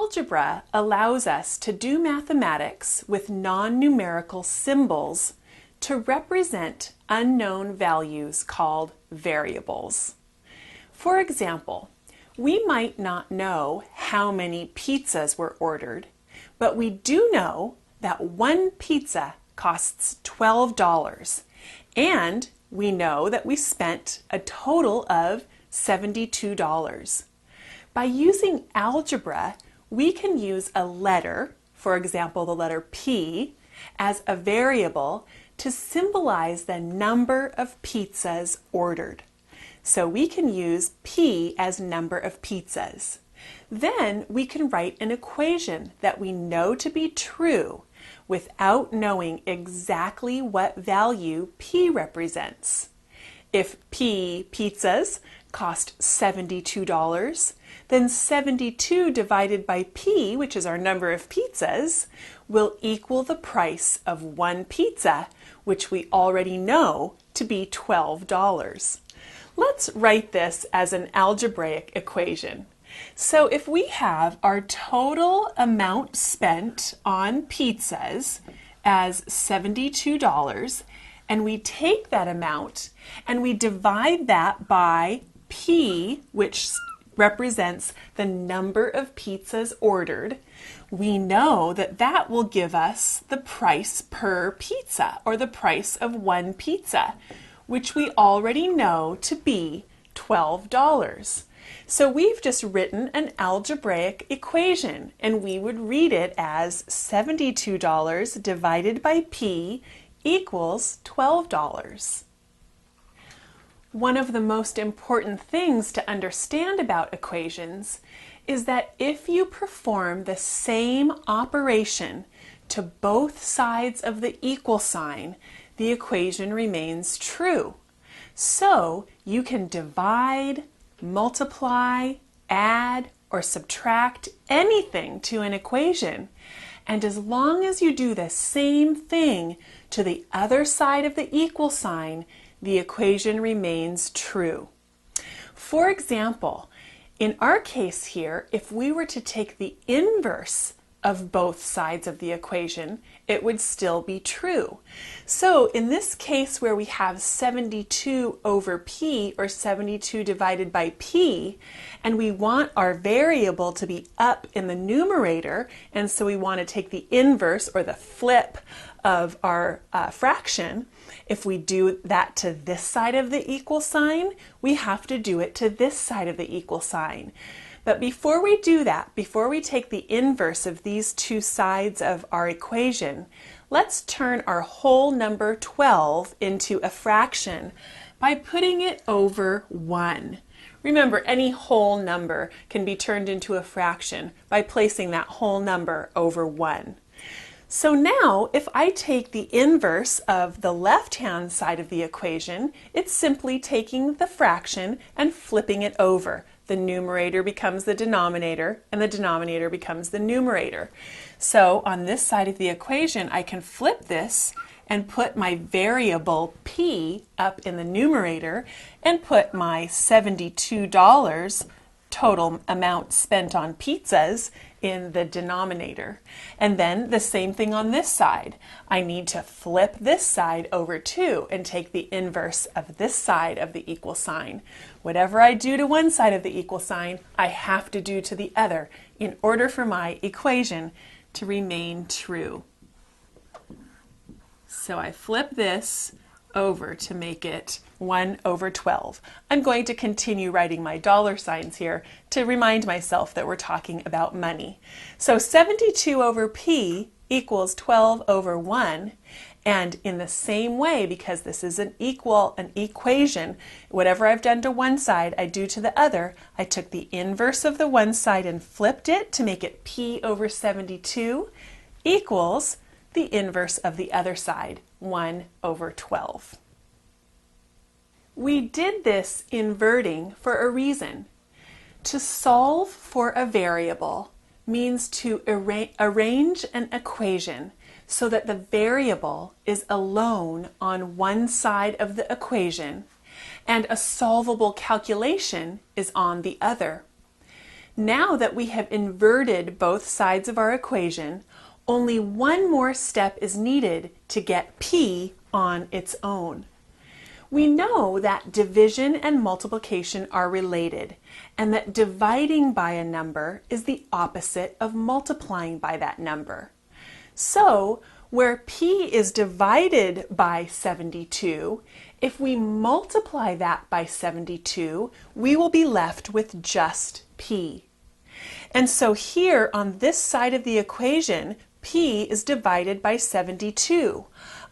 Algebra allows us to do mathematics with non-numerical symbols to represent unknown values called variables. For example, we might not know how many pizzas were ordered, but we do know that one pizza costs $12, and we know that we spent a total of $72. By using algebra, we can use a letter, for example the letter P, as a variable to symbolize the number of pizzas ordered. So we can use P as number of pizzas. Then we can write an equation that we know to be true without knowing exactly what value P represents. If P pizzas cost $72, then 72 divided by P, which is our number of pizzas, will equal the price of one pizza, which we already know to be $12. Let's write this as an algebraic equation. So if we have our total amount spent on pizzas as $72, and we take that amount and we divide that by P, which represents the number of pizzas ordered, we know that that will give us the price per pizza, or the price of one pizza, which we already know to be $12. So we've just written an algebraic equation, and we would read it as $72 divided by P equals $12. One of the most important things to understand about equations is that if you perform the same operation to both sides of the equal sign, the equation remains true. So you can divide, multiply, add, or subtract anything to an equation, and as long as you do the same thing to the other side of the equal sign, the equation remains true. For example, in our case here, if we were to take the inverse of both sides of the equation, it would still be true. So in this case where we have 72 over P, or 72 divided by P, and we want our variable to be up in the numerator, and so we want to take the inverse, or the flip, of our fraction, if we do that to this side of the equal sign, we have to do it to this side of the equal sign. But before we do that, before we take the inverse of these two sides of our equation, let's turn our whole number 12 into a fraction by putting it over 1. Remember, any whole number can be turned into a fraction by placing that whole number over 1. So now, if I take the inverse of the left-hand side of the equation, it's simply taking the fraction and flipping it over. The numerator becomes the denominator, and the denominator becomes the numerator. So on this side of the equation, I can flip this and put my variable P up in the numerator and put my $72 total amount spent on pizzas in the denominator. And then the same thing on this side. I need to flip this side over too and take the inverse of this side of the equal sign. Whatever I do to one side of the equal sign, I have to do to the other in order for my equation to remain true. So I flip this over to make it 1 over 12. I'm going to continue writing my dollar signs here to remind myself that we're talking about money. So 72 over P equals 12 over 1, and in the same way, because this is an equation, whatever I've done to one side, I do to the other. I took the inverse of the one side and flipped it to make it P over 72 equals the inverse of the other side, 1 over 12. We did this inverting for a reason. To solve for a variable means to arrange an equation so that the variable is alone on one side of the equation and a solvable calculation is on the other. Now that we have inverted both sides of our equation, only one more step is needed to get p on its own. We know that division and multiplication are related, and that dividing by a number is the opposite of multiplying by that number. So, where p is divided by 72, if we multiply that by 72, we will be left with just p. And so here on this side of the equation, p is divided by 72.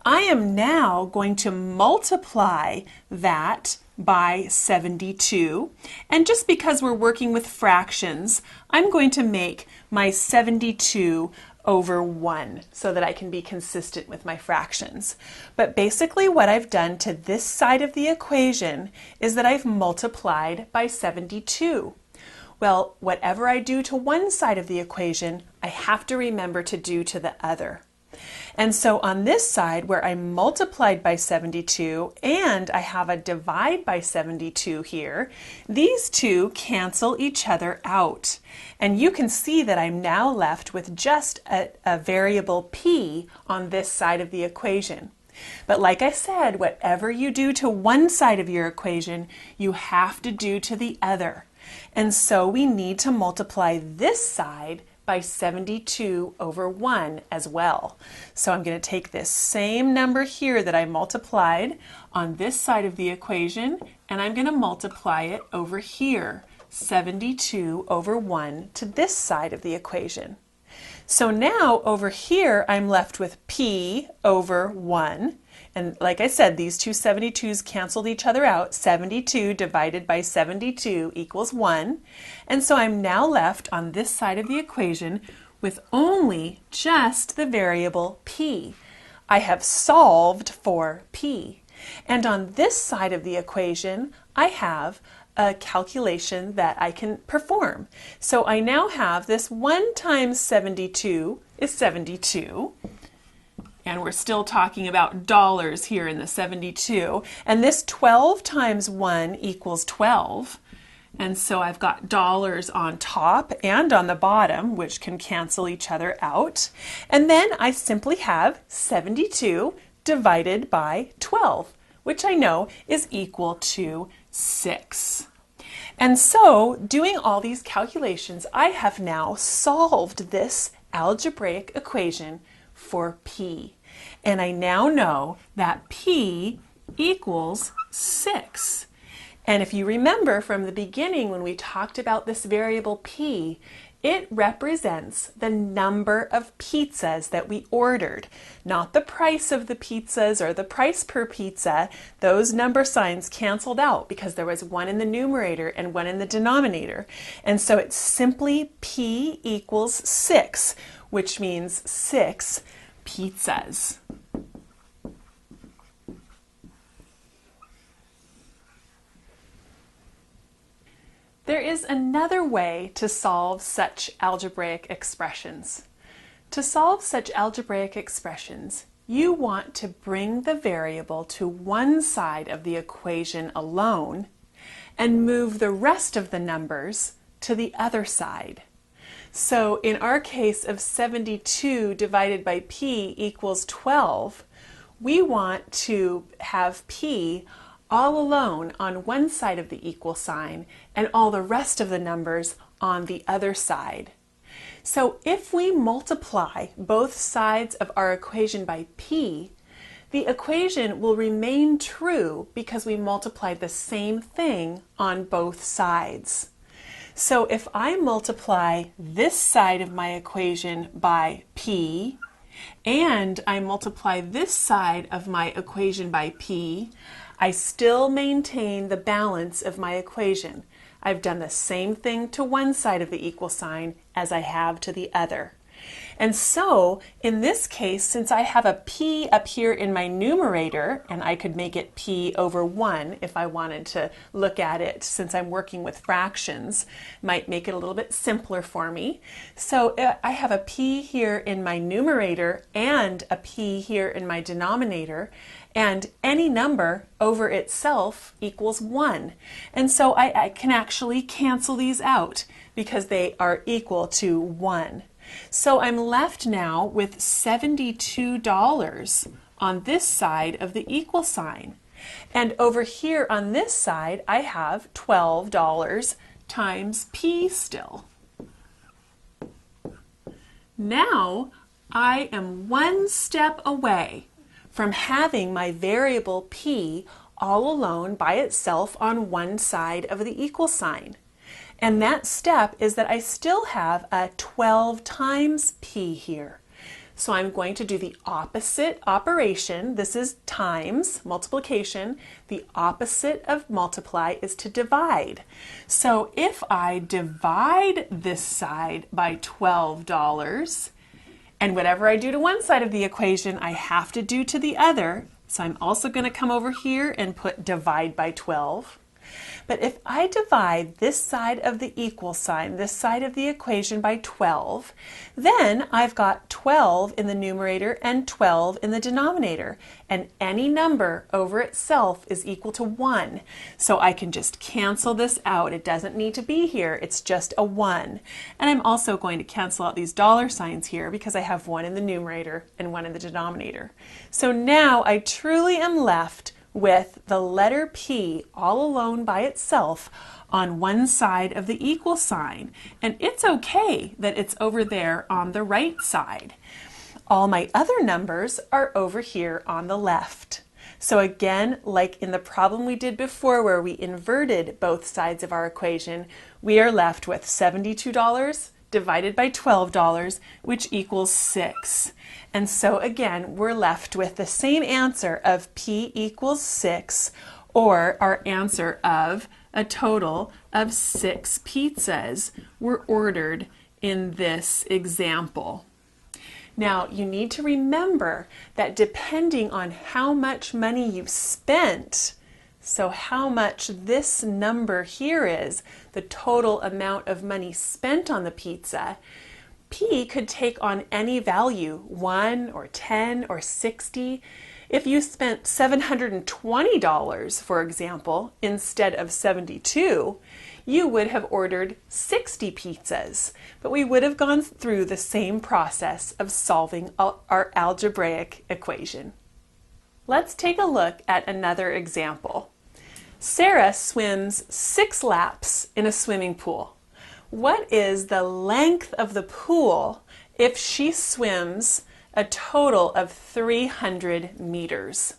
I am now going to multiply that by 72, and just because we're working with fractions, I'm going to make my 72 over 1 so that I can be consistent with my fractions. But basically what I've done to this side of the equation is that I've multiplied by 72. Well, whatever I do to one side of the equation, I have to remember to do to the other. And so on this side where I multiplied by 72 and I have a divide by 72 here, these two cancel each other out. And you can see that I'm now left with just a variable p on this side of the equation. But like I said, whatever you do to one side of your equation, you have to do to the other. And so we need to multiply this side by 72 over 1 as well. So I'm going to take this same number here that I multiplied on this side of the equation, and I'm going to multiply it over here, 72 over 1 to this side of the equation. So now over here I'm left with p over 1. And like I said, these two 72s canceled each other out. 72 divided by 72 equals 1. And so I'm now left on this side of the equation with only just the variable p. I have solved for p. And on this side of the equation, I have a calculation that I can perform. So I now have this 1 times 72 is 72. And we're still talking about dollars here in the 72. And this 12 times 1 equals 12. And so I've got dollars on top and on the bottom, which can cancel each other out. And then I simply have 72 divided by 12, which I know is equal to 6. And so, doing all these calculations, I have now solved this algebraic equation for p. And I now know that p equals 6. And if you remember from the beginning when we talked about this variable p, it represents the number of pizzas that we ordered, not the price of the pizzas or the price per pizza. Those number signs canceled out because there was one in the numerator and one in the denominator. And so it's simply p equals 6, which means 6 pizzas. There is another way to solve such algebraic expressions. To solve such algebraic expressions, you want to bring the variable to one side of the equation alone and move the rest of the numbers to the other side. So in our case of 72 divided by p equals 12, we want to have p all alone on one side of the equal sign and all the rest of the numbers on the other side. So if we multiply both sides of our equation by p, the equation will remain true because we multiplied the same thing on both sides. So if I multiply this side of my equation by p, and I multiply this side of my equation by p, I still maintain the balance of my equation. I've done the same thing to one side of the equal sign as I have to the other. And so in this case, since I have a p up here in my numerator, and I could make it p over 1 if I wanted to look at it, since I'm working with fractions, might make it a little bit simpler for me. So I have a p here in my numerator and a p here in my denominator, and any number over itself equals 1. And so I can actually cancel these out because they are equal to 1. So I'm left now with $72 on this side of the equal sign. And over here on this side, I have $12 times p still. Now I am one step away from having my variable p all alone by itself on one side of the equal sign. And that step is that I still have a 12 times p here. So I'm going to do the opposite operation. This is times, multiplication. The opposite of multiply is to divide. So if I divide this side by $12, and whatever I do to one side of the equation, I have to do to the other. So I'm also going to come over here and put divide by 12. But if I divide this side of the equal sign, this side of the equation by 12, then I've got 12 in the numerator and 12 in the denominator. And any number over itself is equal to 1. So I can just cancel this out. It doesn't need to be here. It's just a 1. And I'm also going to cancel out these dollar signs here because I have 1 in the numerator and 1 in the denominator. So now I truly am left with the letter P all alone by itself on one side of the equal sign. And it's okay that it's over there on the right side. All my other numbers are over here on the left. So again, like in the problem we did before where we inverted both sides of our equation, we are left with $72 divided by $12, which equals 6. And so again, we're left with the same answer of P equals 6, or our answer of a total of 6 pizzas were ordered in this example. Now, you need to remember that depending on how much money you've spent, so how much this number here is, the total amount of money spent on the pizza, P could take on any value, 1 or 10 or 60. If you spent $720, for example, instead of 72, you would have ordered 60 pizzas, but we would have gone through the same process of solving our algebraic equation. Let's take a look at another example. Sarah swims 6 laps in a swimming pool. What is the length of the pool if she swims a total of 300 meters?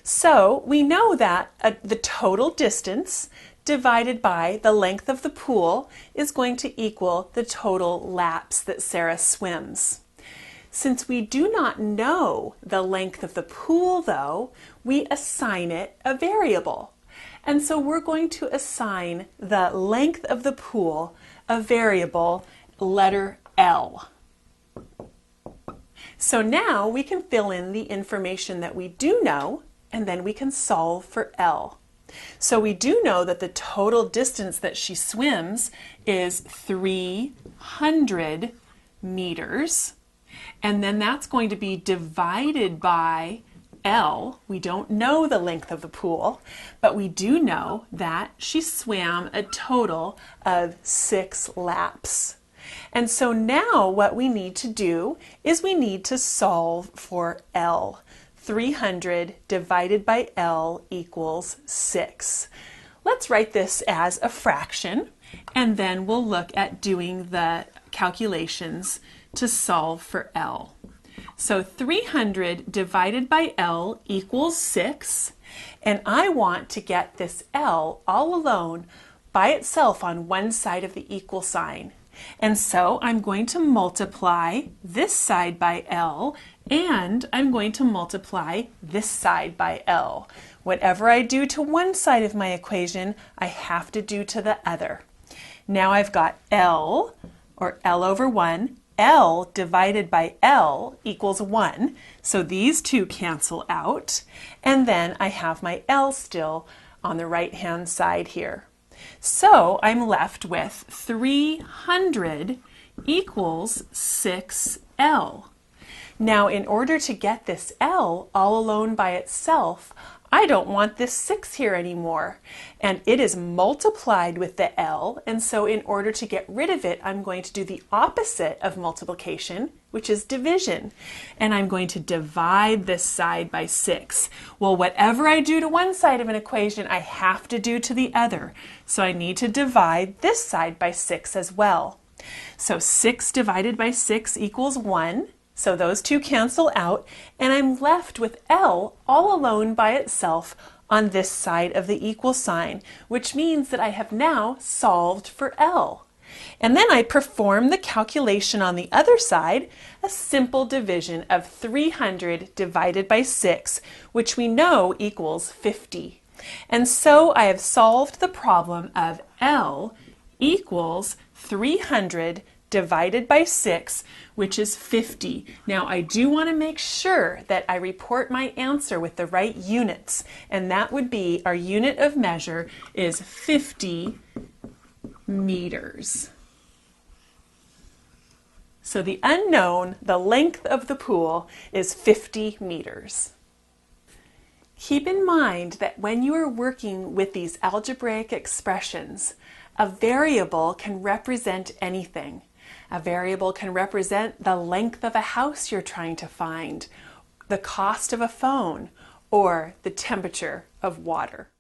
So we know that the total distance divided by the length of the pool is going to equal the total laps that Sarah swims. Since we do not know the length of the pool, though, we assign it a variable. And so we're going to assign the length of the pool a variable, letter L. So now we can fill in the information that we do know, and then we can solve for L. So we do know that the total distance that she swims is 300 meters, and then that's going to be divided by L. We don't know the length of the pool, but we do know that she swam a total of 6 laps. And so now what we need to do is we need to solve for L. 300 divided by L equals 6. Let's write this as a fraction, and then we'll look at doing the calculations to solve for L. So 300 divided by L equals 6, and I want to get this L all alone by itself on one side of the equal sign. And so I'm going to multiply this side by L, and I'm going to multiply this side by L. Whatever I do to one side of my equation, I have to do to the other. Now I've got L, or L over 1, L divided by L equals 1. So these two cancel out. And then I have my L still on the right-hand side here. So I'm left with 300 equals 6L. Now, in order to get this L all alone by itself, I don't want this 6 here anymore. And it is multiplied with the L, and so in order to get rid of it, I'm going to do the opposite of multiplication, which is division. And I'm going to divide this side by 6. Well, whatever I do to one side of an equation, I have to do to the other. So I need to divide this side by 6 as well. So 6 divided by 6 equals 1. So those two cancel out, and I'm left with L all alone by itself on this side of the equal sign, which means that I have now solved for L. And then I perform the calculation on the other side, a simple division of 300 divided by 6, which we know equals 50. And so I have solved the problem of L equals 300 divided by 6, which is 50. Now I do want to make sure that I report my answer with the right units, and that would be our unit of measure is 50 meters. So the unknown, the length of the pool, is 50 meters. Keep in mind that when you are working with these algebraic expressions, a variable can represent anything. A variable can represent the length of a house you're trying to find, the cost of a phone, or the temperature of water.